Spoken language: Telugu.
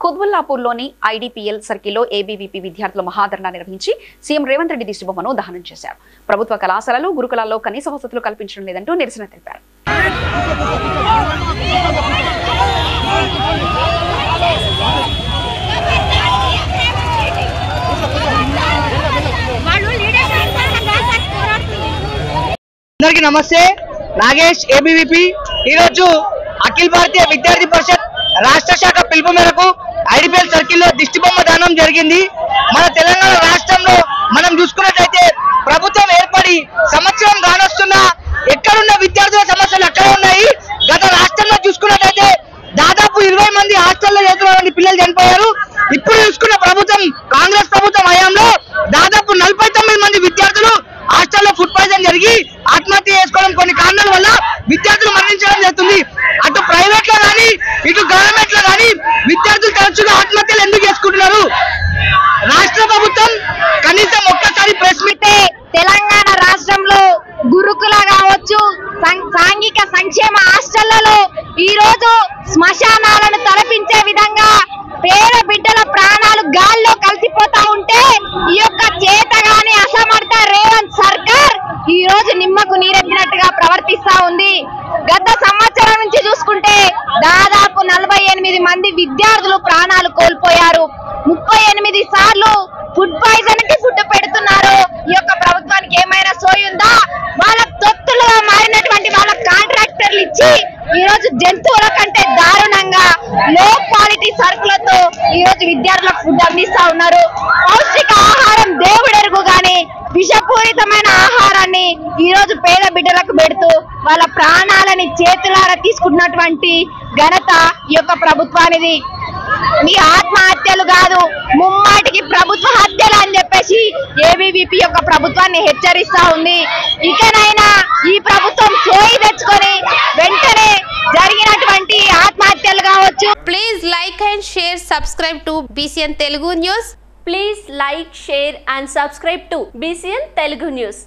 కుత్బుల్లాపూర్లోని ఐడిపిఎల్ సర్కిల్లో ఏబీవీపీ విద్యార్థుల మహాధరణ నిర్వహించి సీఎం రేవంత్ రెడ్డి దిష్టిబొమ్మను దహనం చేశారు. ప్రభుత్వ కళాశాలలు, గురుకులాల్లో కనీస వసతులు కల్పించడం లేదంటూ నిరసన తెలిపారు. అందరికీ నమస్తే. నాగేష్, ఏబీవీపీ. ఈరోజు అఖిల భారతీయ విద్యార్థి పరిషత్ రాష్ట్ర శాఖ పిలుపు మేరకు ఐడిపిఎల్ సర్కిల్లో దిష్టిబొమ్మ దానం జరిగింది. మన తెలంగాణ రాష్ట్రంలో మనం చూసుకున్నట్లయితే ప్రభుత్వం ఏర్పడి సంవత్సరం కానొస్తున్నా ఎక్కడున్న విద్యార్థుల సమస్యలు అక్కడ ఉన్నాయి. గత రాష్ట్రంలో చూసుకున్నట్లయితే దాదాపు 20 మంది హాస్టల్లో చదువుతున్న పిల్లలు చనిపోయారు. ఇప్పుడు చూసుకున్న ప్రభుత్వం, కాంగ్రెస్ ప్రభుత్వం హయాంలో దాదాపు 49 మంది విద్యార్థులు హాస్టల్లో ఫుడ్ పాయిజన్ జరిగి ఆత్మహత్య చేసుకోవడం, కొన్ని కారణాల వల్ల విద్యార్థులు మరణించడం జరుగుతుంది. అటు ప్రైవేట్ లో కానీ ఇటు గవర్నమెంట్ లో కానీ విద్యార్థులు తరచుగా ఆత్మహత్యలు ఎందుకు చేసుకుంటున్నారు? రాష్ట్ర ప్రభుత్వం కనీసం ఒక్కసారి ప్రెస్ మీట్ తెలంగాణ రాష్ట్రంలో గురుకుల కావచ్చు, సాంఘిక సంక్షేమ హాస్టళ్లలో ఈ రోజు శ్మశానాలను తలపించే విధంగా పేద బిడ్డల ప్రాణాలు గాల్లో కలిసిపోతా ఉంటే ఈ యొక్క చేతగాని అసమర్థ రేవంత్ సర్కార్ ఈ రోజు నిమ్మకు నీరెత్తినట్టుగా ప్రవర్తిస్తా ఉంది. గత సంవత్సరం నుంచి చూసుకుంటే దాదాపు 48 మంది విద్యార్థులు ప్రాణాలు కోల్పోయారు. 38 సార్లు ఫుడ్ పాయిజన్ కి ఫుడ్ పెడుతున్నారు. ఈ యొక్క ప్రభుత్వానికి ఏమైనా సోయుందా? వాళ్ళ తొత్తులుగా మారినటువంటి వాళ్ళ కాంట్రాక్టర్లు ఇచ్చి ఈ రోజు జంతువుల కంటే దారుణంగా లో క్వాలిటీ సరుకులతో ఈ రోజు విద్యార్థులకు ఫుడ్ అందిస్తా ఉన్నారు. పౌష్టిక ఆహారం దేవుడెరుగు గాని విషపూరితమైన ఆహారాన్ని ఈ రోజు పేద బిడ్డలకు పెడుతూ వాళ్ళ ప్రాణాలని చేతులారా తీసుకుంటున్నటువంటి ఘనత ఈ యొక్క ప్రభుత్వానిది. మీ ఆత్మహత్యలు కాదు, ముమ్మాటికి ప్రభుత్వ హత్యలు అని చెప్పేసి ఏబీవీపీ యొక్క ప్రభుత్వాన్ని హెచ్చరిస్తా ఉంది. ఇకనైనా ఈ ప్రభుత్వం సోయి తెచ్చుకొని వెంటనే జరిగినటువంటి ఆత్మహత్యలు కావచ్చు. Please like and share, subscribe to BCN Telugu News. Please like, share and subscribe to BCN Telugu News.